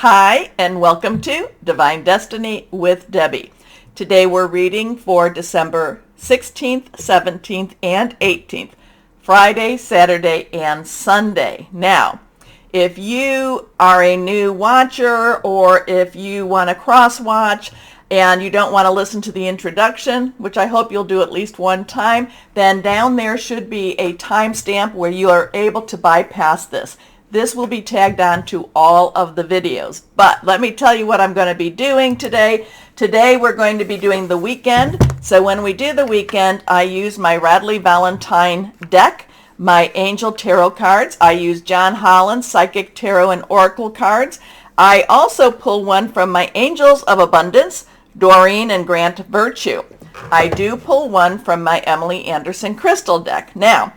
Hi, and welcome to Divine Destiny with Debbie. Today we're reading for December 16th, 17th, and 18th, Friday, Saturday, and Sunday. Now, if you are a new watcher or if you want to cross-watch and you don't want to listen to the introduction, which I hope you'll do at least one time, then down there should be a timestamp where you are able to bypass this. This will be tagged on to all of the videos. But let me tell you what I'm going to be doing today. Today we're going to be doing the weekend. So when we do the weekend, I use my Radley Valentine deck, my Angel Tarot cards. I use John Holland's Psychic Tarot and Oracle cards. I also pull one from my Angels of Abundance, Doreen and Grant Virtue. I do pull one from my Emily Anderson Crystal deck. Now,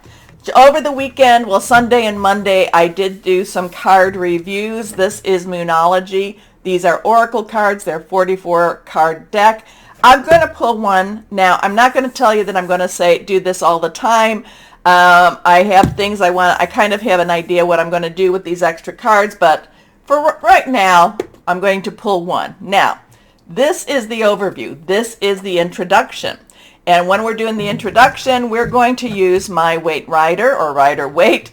over the weekend, well, Sunday and Monday, I did do some card reviews. This is Moonology. These are Oracle cards. They're 44 card deck. I'm going to pull one. Now, I'm not going to tell you that I'm going to do this all the time. I have things I kind of have an idea what I'm going to do with these extra cards, but for right now, I'm going to pull one. Now, this is the overview. This is the introduction. And when we're doing the introduction, we're going to use my Waite Rider or Rider-Waite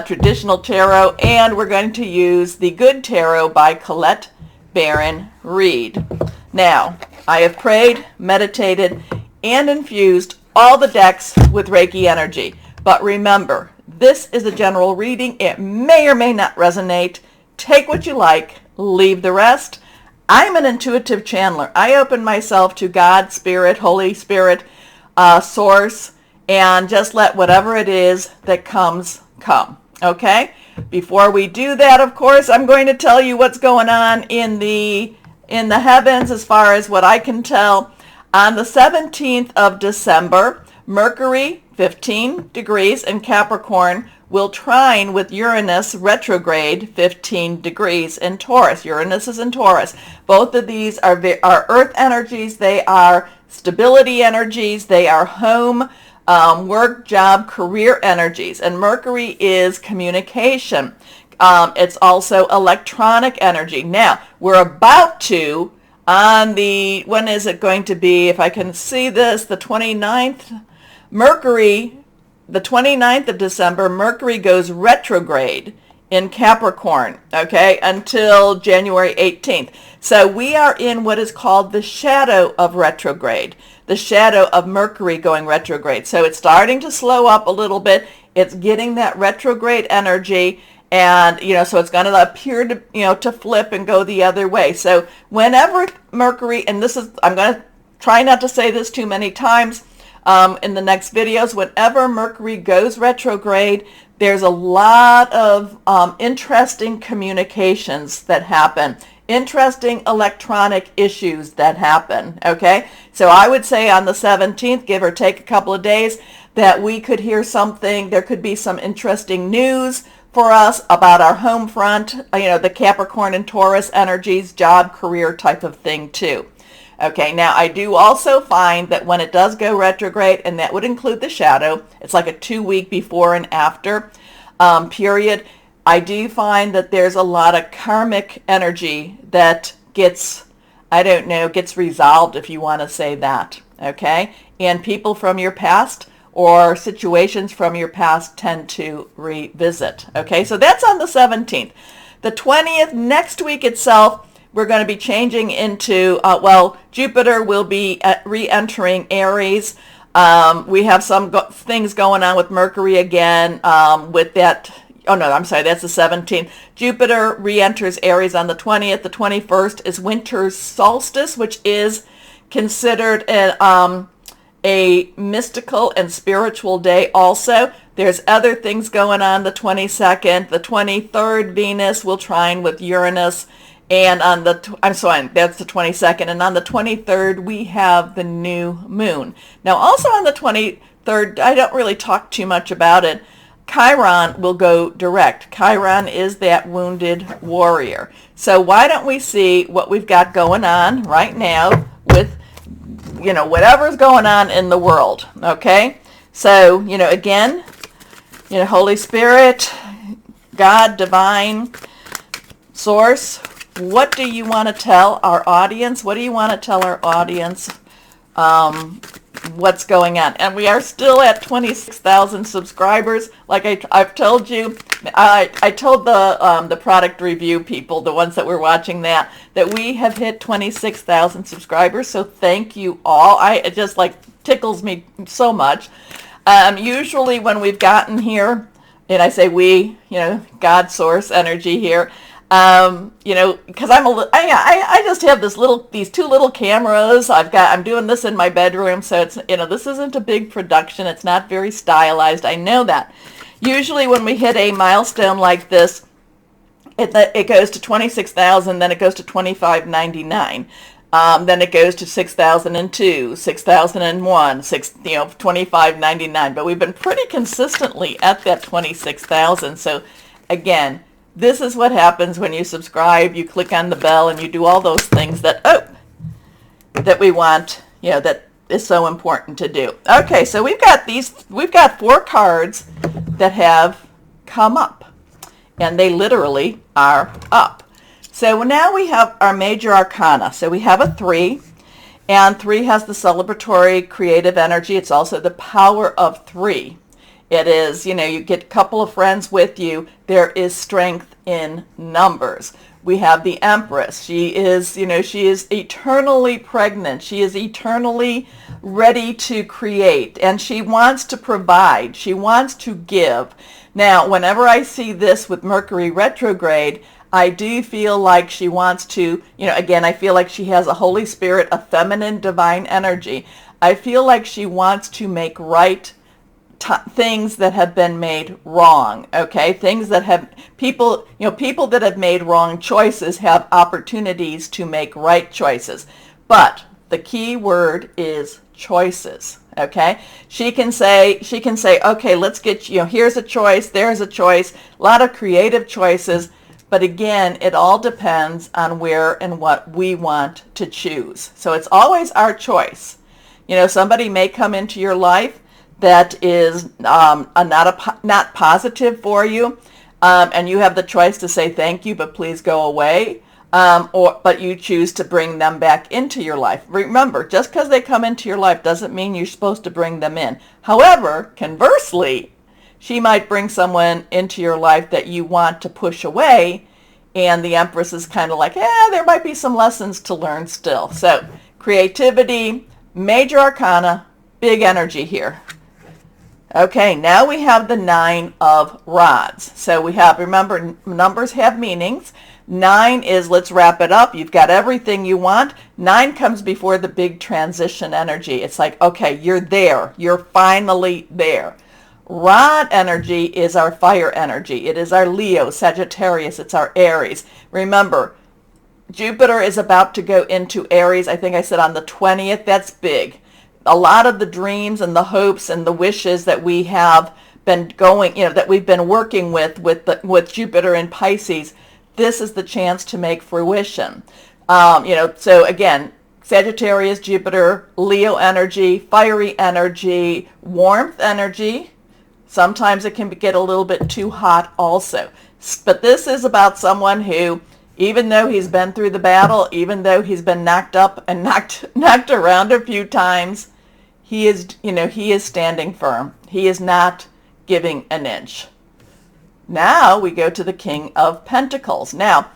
traditional tarot, and we're going to use the Good Tarot by Colette Baron Reed. Now, I have prayed, meditated, and infused all the decks with Reiki energy. But remember, this is a general reading. It may or may not resonate. Take what you like, leave the rest. I'm an intuitive channeler. I open myself to God, Spirit, Holy Spirit, Source, and just let whatever it is that comes, come. Okay? Before we do that, of course, I'm going to tell you what's going on in the heavens as far as what I can tell. On the 17th of December, Mercury, 15 degrees in Capricorn, will trine with Uranus retrograde 15 degrees in Taurus. Uranus is in Taurus. Both of these are earth energies. They are stability energies. They are home, work, job, career energies. And Mercury is communication. It's also electronic energy. Now, we're about to, on the, when is it going to be? If I can see this, the 29th, Mercury, the 29th of December, Mercury goes retrograde in Capricorn, okay, until January 18th. So we are in what is called the shadow of retrograde, the shadow of Mercury going retrograde. So it's starting to slow up a little bit. It's getting that retrograde energy, and, so it's going to appear to, to flip and go the other way. So whenever Mercury, and this is, I'm going to try not to say this too many times, in the next videos, whenever Mercury goes retrograde, there's a lot of interesting communications that happen, interesting electronic issues that happen, okay? So I would say on the 17th, give or take a couple of days, that we could hear something. There could be some interesting news for us about our home front, the Capricorn and Taurus energies, job, career type of thing too. Okay, now I do also find that when it does go retrograde, and that would include the shadow, it's like a 2-week before and after period, I do find that there's a lot of karmic energy that gets resolved, if you want to say that, okay? And people from your past or situations from your past tend to revisit, okay? So that's on the 17th. The 20th, next week itself, we're going to be changing into, Jupiter will be re-entering Aries. We have some things going on with Mercury again with that. Oh, no, I'm sorry. That's the 17th. Jupiter re-enters Aries on the 20th. The 21st is winter's solstice, which is considered a mystical and spiritual day also. There's other things going on the 22nd. The 23rd, Venus will trine with Uranus. And on the, that's the 22nd. And on the 23rd, we have the new moon. Now, also on the 23rd, I don't really talk too much about it. Chiron will go direct. Chiron is that wounded warrior. So why don't we see what we've got going on right now with, whatever's going on in the world, okay? So, again, Holy Spirit, God, Divine, Source, what do you want to tell our audience? What do you want to tell our audience? What's going on? And we are still at 26,000 subscribers. Like I've told you, I told the product review people, the ones that were watching that we have hit 26,000 subscribers. So thank you all. It just like tickles me so much. Usually when we've gotten here, and I say we, God source energy here, because I just have these two little cameras. I'm doing this in my bedroom, so it's, this isn't a big production. It's not very stylized. I know that. Usually when we hit a milestone like this, it goes to 26,000, then it goes to 25.99. Then it goes to 6,002, 6,001, 25.99. But we've been pretty consistently at that 26,000. So again, this is what happens when you subscribe, you click on the bell, and you do all those things that we want, that is so important to do. Okay, so we've got 4 cards that have come up, and they literally are up. So now we have our major arcana. So we have a 3, and 3 has the celebratory creative energy. It's also the power of 3. It is, you get a couple of friends with you. There is strength in numbers. We have the Empress. She is eternally pregnant. She is eternally ready to create, and she wants to provide. She wants to give. Now, whenever I see this with Mercury retrograde, I do feel like she wants to, again, I feel like she has a Holy Spirit, a feminine divine energy. I feel like she wants to make right things that have been made wrong, okay? Things that have, people that have made wrong choices have opportunities to make right choices. But the key word is choices, okay? She can say, okay, let's get, here's a choice, there's a choice, a lot of creative choices. But again, it all depends on where and what we want to choose. So it's always our choice. Somebody may come into your life that is not positive for you, and you have the choice to say thank you, but please go away, but you choose to bring them back into your life. Remember, just because they come into your life doesn't mean you're supposed to bring them in. However, conversely, she might bring someone into your life that you want to push away, and the Empress is kind of like, there might be some lessons to learn still. So creativity, major arcana, big energy here. Okay, now we have the 9 of Rods. So we have, remember, numbers have meanings. 9 is, let's wrap it up. You've got everything you want. 9 comes before the big transition energy. It's like, okay, you're there. You're finally there. Rod energy is our fire energy. It is our Leo, Sagittarius. It's our Aries. Remember, Jupiter is about to go into Aries. I think I said on the 20th. That's big. A lot of the dreams and the hopes and the wishes that we have been going, that we've been working with Jupiter in Pisces, this is the chance to make fruition. So again, Sagittarius, Jupiter, Leo energy, fiery energy, warmth energy. Sometimes it can get a little bit too hot also. But this is about someone who, even though he's been through the battle, even though he's been knocked up and knocked around a few times, he is standing firm. He is not giving an inch. Now we go to the King of Pentacles. Now,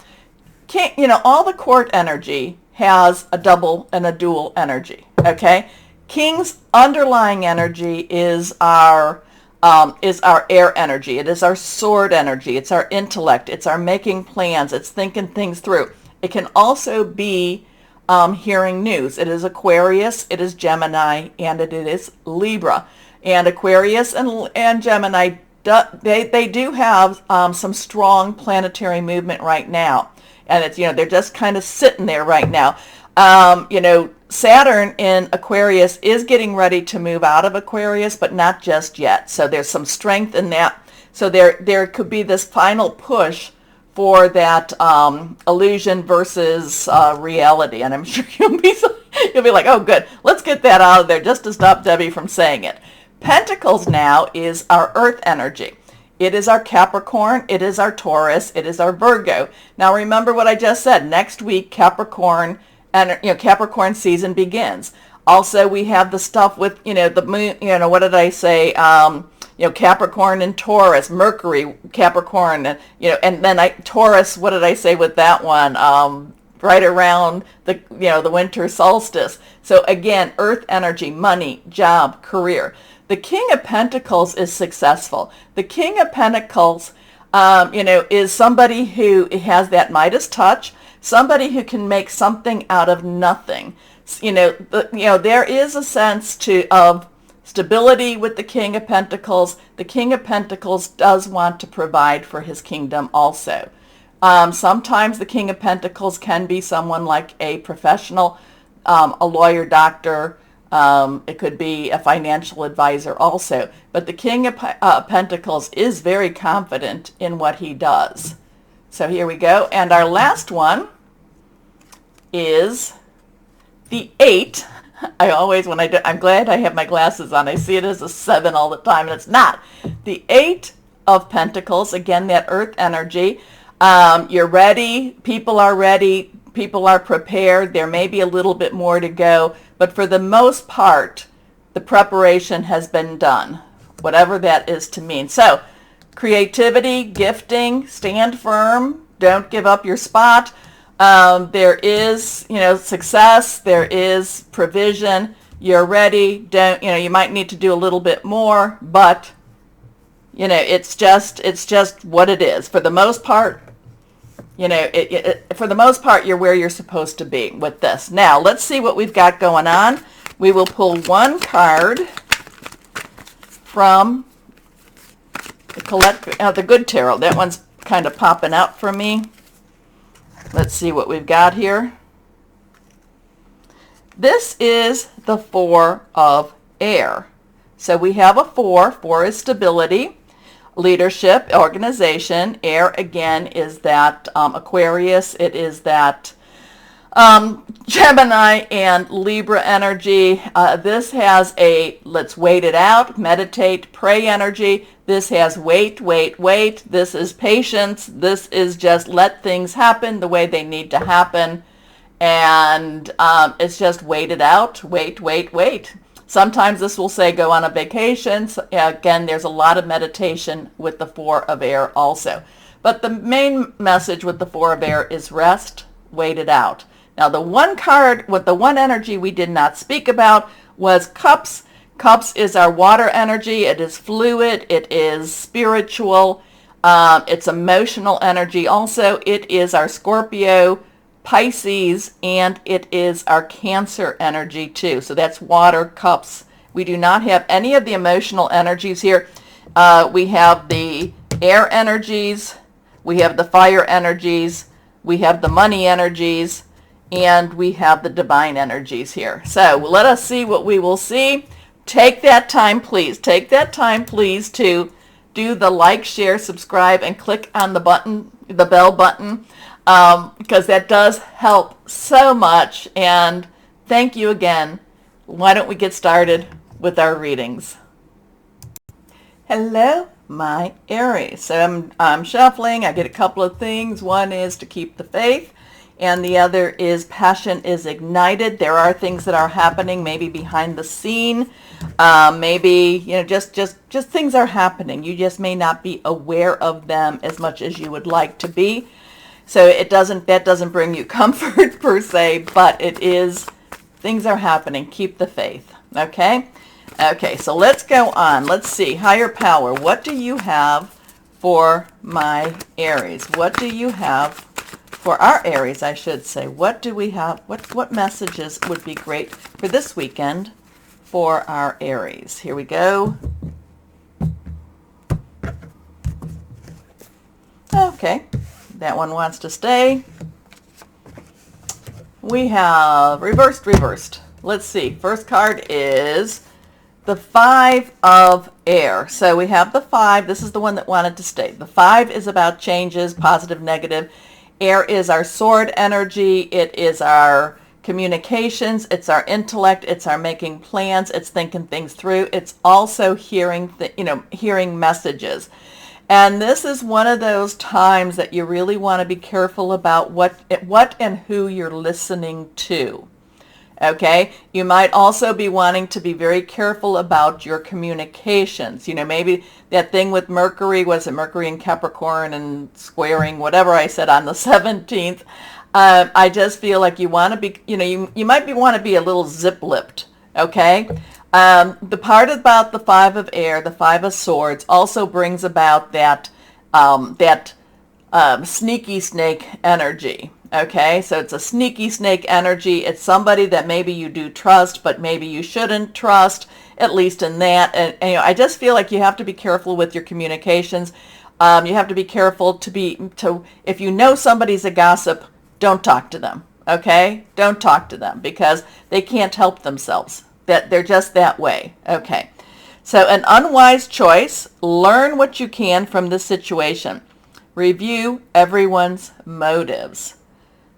all the court energy has a double and a dual energy, okay? King's underlying energy is our air energy. It is our sword energy. It's our intellect. It's our making plans. It's thinking things through. It can also be hearing news. It is Aquarius, it is Gemini, and it is Libra. And Aquarius and Gemini, they do have some strong planetary movement right now. And it's, they're just kind of sitting there right now. Saturn in Aquarius is getting ready to move out of Aquarius, but not just yet. So there's some strength in that. So there could be this final push for that illusion versus reality. And I'm sure you'll be like, oh, good, let's get that out of there just to stop Debbie from saying it. Pentacles now is our earth energy. It is our Capricorn, it is our Taurus, it is our Virgo. Now remember what I just said. Next week, Capricorn and Capricorn season begins. Also, we have the stuff with the moon. What did I say? Capricorn and Taurus, Mercury, Capricorn, and then Taurus. What did I say with that one? Right around the winter solstice. So again, Earth energy, money, job, career. The King of Pentacles is successful. The King of Pentacles, is somebody who has that Midas touch, somebody who can make something out of nothing. There is a sense of stability with the King of Pentacles. The King of Pentacles does want to provide for his kingdom also. Sometimes the King of Pentacles can be someone like a professional, a lawyer, doctor. It could be a financial advisor also. But the King of Pentacles is very confident in what he does. So here we go. And our last one is the 8. I'm glad I have my glasses on. I see it as a 7 all the time, and it's not. The 8 of Pentacles, again, that Earth energy. You're ready. People are ready. People are prepared. There may be a little bit more to go, but for the most part, the preparation has been done, whatever that is to mean. So, creativity, gifting, stand firm. Don't give up your spot. There is, success. There is provision. You're ready. You might need to do a little bit more, but it's just what it is. For the most part, for the most part, you're where you're supposed to be with this. Now, let's see what we've got going on. We will pull one card from the Good Tarot. That one's kind of popping out for me. Let's see what we've got here. This is the 4 of Air. So we have a 4. 4 is stability, leadership, organization. Air, again, is that Aquarius. It is that Gemini and Libra energy. This has a let's wait it out, meditate, pray energy. This has wait. This is patience. This is just let things happen the way they need to happen. And it's just wait it out, wait. Sometimes this will say go on a vacation. So, again, there's a lot of meditation with the 4 of Air also. But the main message with the 4 of Air is rest, wait it out. Now, the one card with the one energy we did not speak about was Cups. Cups is our water energy. It is fluid. It is spiritual. It's emotional energy. Also, it is our Scorpio, Pisces, and it is our Cancer energy too. So that's water, cups. We do not have any of the emotional energies here. We have the air energies, we have the fire energies, we have the money energies, and we have the divine energies here. So let us see what we will see. Take that time, please. Take that time, please, to do the like, share, subscribe, and click on the button, the bell button. Because that does help so much. And thank you again. Why don't we get started with our readings? Hello, my Aries. So I'm shuffling. I get a couple of things. One is to keep the faith, and the other is passion is ignited. There are things that are happening, maybe behind the scene. Maybe just things are happening. You just may not be aware of them as much as you would like to be. So that doesn't bring you comfort per se, but it is, things are happening. Keep the faith, okay? Okay, so let's go on. Let's see, higher power, what do you have for my Aries? What do you have for our Aries, I should say? What do we have? What messages would be great for this weekend for our Aries? Here we go. Okay. That one wants to stay. We have reversed. Let's see. First card is the 5 of Air. So we have the 5. This is the one that wanted to stay. The 5 is about changes, positive, negative. Air is our sword energy. It is our communications. It's our intellect. It's our making plans. It's thinking things through. It's also hearing messages. And this is one of those times that you really want to be careful about what and who you're listening to. Okay, you might also be wanting to be very careful about your communications. Maybe that thing with Mercury, was it Mercury in Capricorn and squaring, whatever I said on the 17th. I just feel like you want to be, you might want to be a little zip-lipped. Okay, the part about the Five of Air, the Five of Swords, also brings about that sneaky snake energy. Okay, so it's a sneaky snake energy. It's somebody that maybe you do trust, but maybe you shouldn't trust, at least in that. And I just feel like you have to be careful with your communications. You have to be careful if you know somebody's a gossip, don't talk to them. Okay, don't talk to them because they can't help themselves. That they're just that way. Okay, so an unwise choice. Learn what you can from this situation. Review everyone's motives.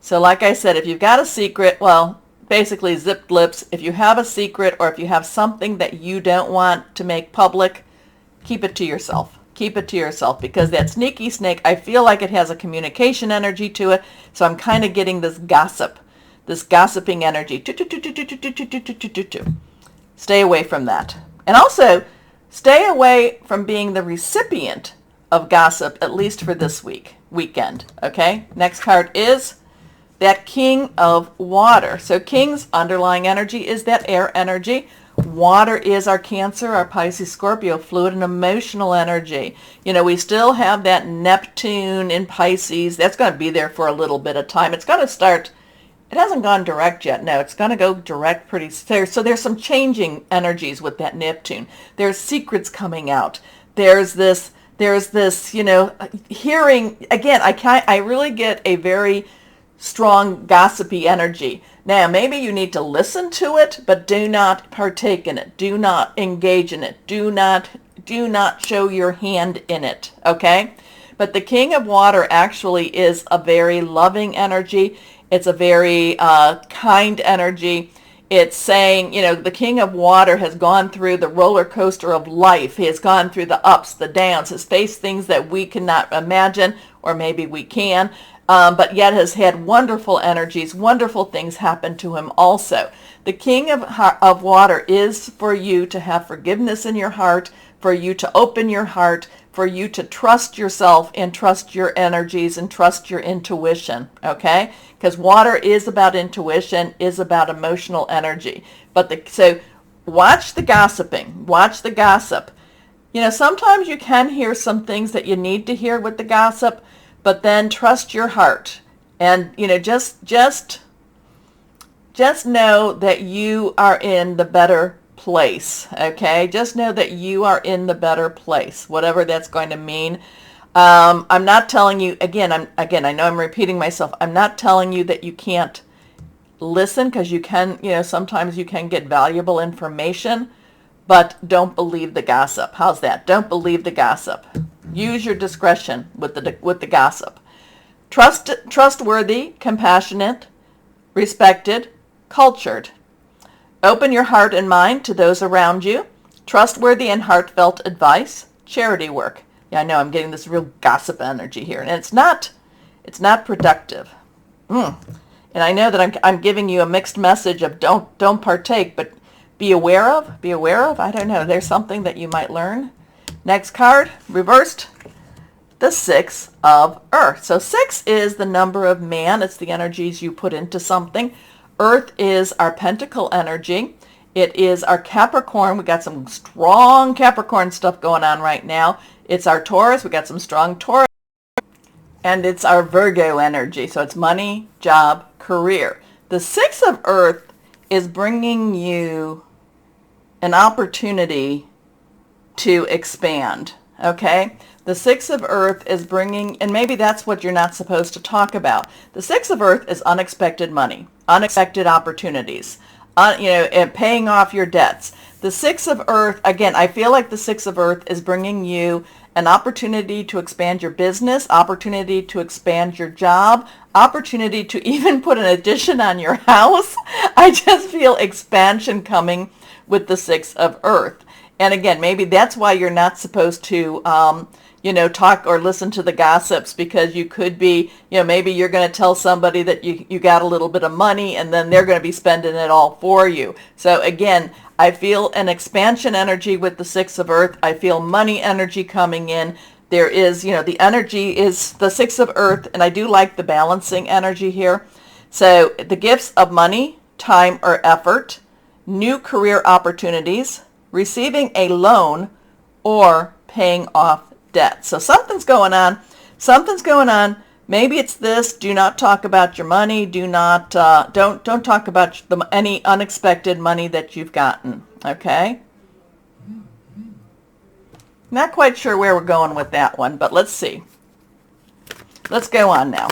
So like I said, if you've got a secret, well, basically zipped lips. If you have a secret or if you have something that you don't want to make public, keep it to yourself. Keep it to yourself because that sneaky snake, I feel like it has a communication energy to it. So I'm kind of getting this gossiping energy. Stay away from that. And also, stay away from being the recipient of gossip, at least for this weekend. Okay? Next card is that King of Water. So King's underlying energy is that air energy. Water is our Cancer, our Pisces, Scorpio, fluid and emotional energy. We still have that Neptune in Pisces. That's going to be there for a little bit of time. It's going to start, it hasn't gone direct yet. No, it's going to go direct pretty soon. So there's some changing energies with that Neptune. There's secrets coming out. There's this, hearing. Again, I really get a very strong gossipy energy. Now, maybe you need to listen to it, but do not partake in it. Do not engage in it. Do not show your hand in it, okay? But the King of Water actually is a very loving energy. It's a very kind energy. It's saying, the King of Water has gone through the roller coaster of life. He has gone through the ups, the downs, has faced things that we cannot imagine, or maybe we can. But yet has had wonderful energies, wonderful things happen to him also. The King of Water is for you to have forgiveness in your heart, for you to open your heart, for you to trust yourself and trust your energies and trust your intuition, okay? Because water is about intuition, is about emotional energy. So watch the gossiping, watch the gossip. Sometimes you can hear some things that you need to hear with the gossip, but then trust your heart and, just know that you are in the better place, okay? Just know that you are in the better place, whatever that's going to mean. I'm not telling you, I know I'm repeating myself. I'm not telling you that you can't listen because you can, sometimes you can get valuable information, but don't believe the gossip. How's that? Don't believe the gossip. Use your discretion with the gossip. Trustworthy, compassionate, respected, cultured. Open your heart and mind to those around you. Trustworthy and heartfelt advice. Charity work. Yeah, I know I'm getting this real gossip energy here, and it's not productive. And I know that I'm giving you a mixed message of don't partake, but be aware of. I don't know. There's something that you might learn. Next card, reversed, the Six of Earth. So 6 is the number of man. It's the energies you put into something. Earth is our pentacle energy. It is our Capricorn. We got some strong Capricorn stuff going on right now. It's our Taurus. We got some strong Taurus. And it's our Virgo energy. So it's money, job, career. The 6 of Earth is bringing you an opportunity to expand, okay? The 6 of Earth is bringing, and maybe that's what you're not supposed to talk about. The 6 of Earth is unexpected money, unexpected opportunities, and paying off your debts. The 6 of Earth, again, I feel like the 6 of Earth is bringing you an opportunity to expand your business, opportunity to expand your job, opportunity to even put an addition on your house. I just feel expansion coming with the 6 of Earth. And again, maybe that's why you're not supposed to talk or listen to the gossips, because you could be, maybe you're going to tell somebody that you got a little bit of money, and then they're going to be spending it all for you. So again, I feel an expansion energy with the Six of Earth. I feel money energy coming in. There is, the energy is the Six of Earth, and I do like the balancing energy here. So the gifts of money, time, or effort, new career opportunities, receiving a loan, or paying off debt. So something's going on. Something's going on. Maybe it's this. Do not talk about your money. Do not, don't talk about any unexpected money that you've gotten. Okay? Not quite sure where we're going with that one, but let's see. Let's go on now.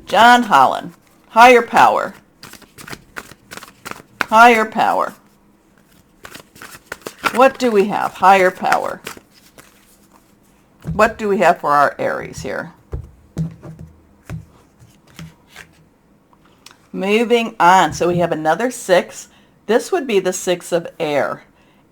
John Holland, higher power. Higher power. What do we have? Higher power. What do we have for our Aries here? Moving on. So we have another 6. This would be the 6 of air.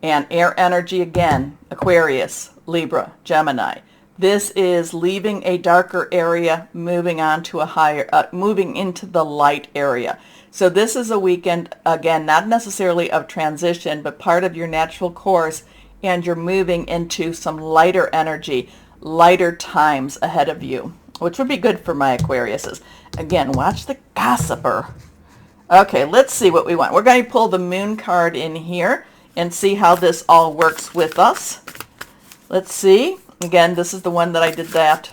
And air energy again, Aquarius, Libra, Gemini. This is leaving a darker area, moving on to a higher, moving into the light area. So this is a weekend, again, not necessarily of transition, but part of your natural course, and you're moving into some lighter energy, lighter times ahead of you, which would be good for my Aquariuses. Again, watch the gossiper. Okay, let's see what we want. We're going to pull the moon card in here and see how this all works with us. Let's see. Again, this is the one that I did that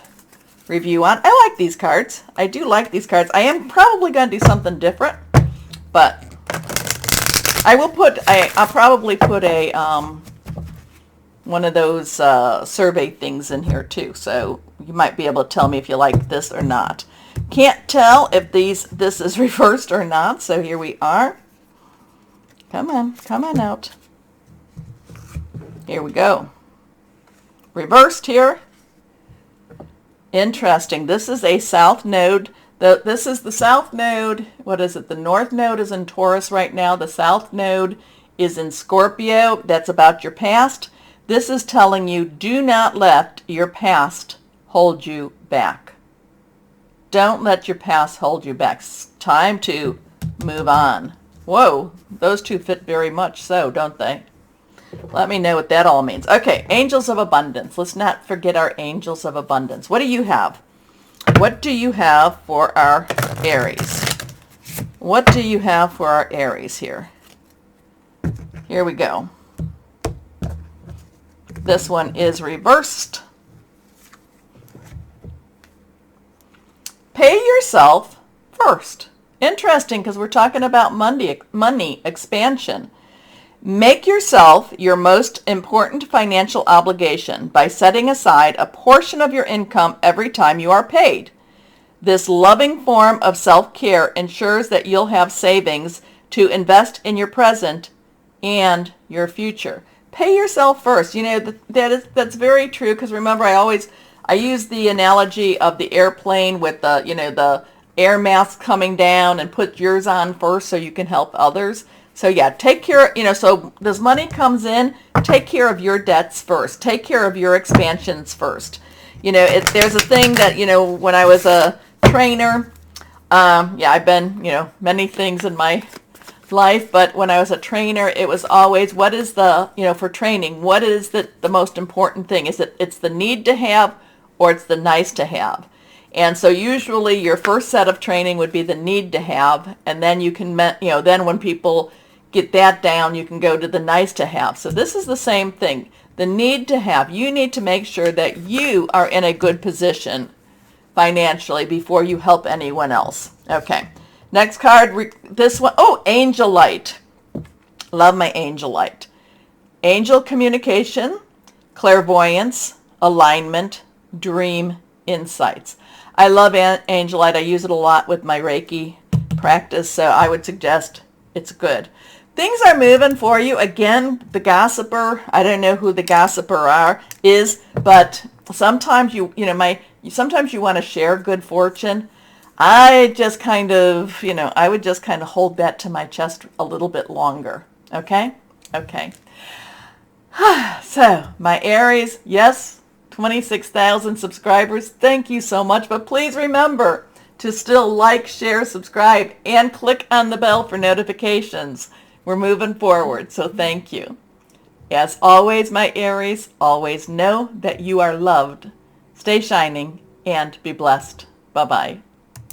review on. I like these cards. I do like these cards. I am probably going to do something different, but I will put, I'll probably put a, one of those survey things in here too. So you might be able to tell me if you like this or not. Can't tell if this is reversed or not. So here we are. Come on out. Here we go. Reversed here. Interesting. This is a south node. This is the south node. What is it? The north node is in Taurus right now. The south node is in Scorpio. That's about your past. This is telling you, do not let your past hold you back. Don't let your past hold you back. It's time to move on. Whoa, those two fit very much so, don't they? Let me know what that all means. Okay, angels of abundance. Let's not forget our angels of abundance. What do you have? What do you have for our Aries? What do you have for our Aries here? Here we go. This one is reversed. Pay yourself first. Interesting, because we're talking about money expansion. Make yourself your most important financial obligation by setting aside a portion of your income every time you are paid. This loving form of self-care ensures that you'll have savings to invest in your present and your future. Pay yourself first. That's very true, because remember, I use the analogy of the airplane with the air mask coming down, and put yours on first so you can help others. So yeah, take care, so this money comes in, take care of your debts first. Take care of your expansions first. There's a thing that, when I was a trainer, I've been, many things in my life, but when I was a trainer, it was always, what is the, for training, what is the most important thing? It's the need to have, or it's the nice to have. And so usually your first set of training would be the need to have, and then you can, then when people get that down, you can go to the nice to have. So this is the same thing. The need to have. You need to make sure that you are in a good position financially before you help anyone else. Okay. Next card, this one. Oh, angel light. Love my angel light. Angel communication, clairvoyance, alignment, dream insights. I love angel light. I use it a lot with my Reiki practice, so I would suggest it's good. Things are moving for you. Again, the gossiper, I don't know who the gossiper is, but sometimes sometimes you want to share good fortune. I just kind of, I would just kind of hold that to my chest a little bit longer. Okay? Okay. So, my Aries, yes, 26,000 subscribers. Thank you so much. But please remember to still like, share, subscribe, and click on the bell for notifications. We're moving forward, so thank you. As always, my Aries, always know that you are loved. Stay shining and be blessed. Bye-bye.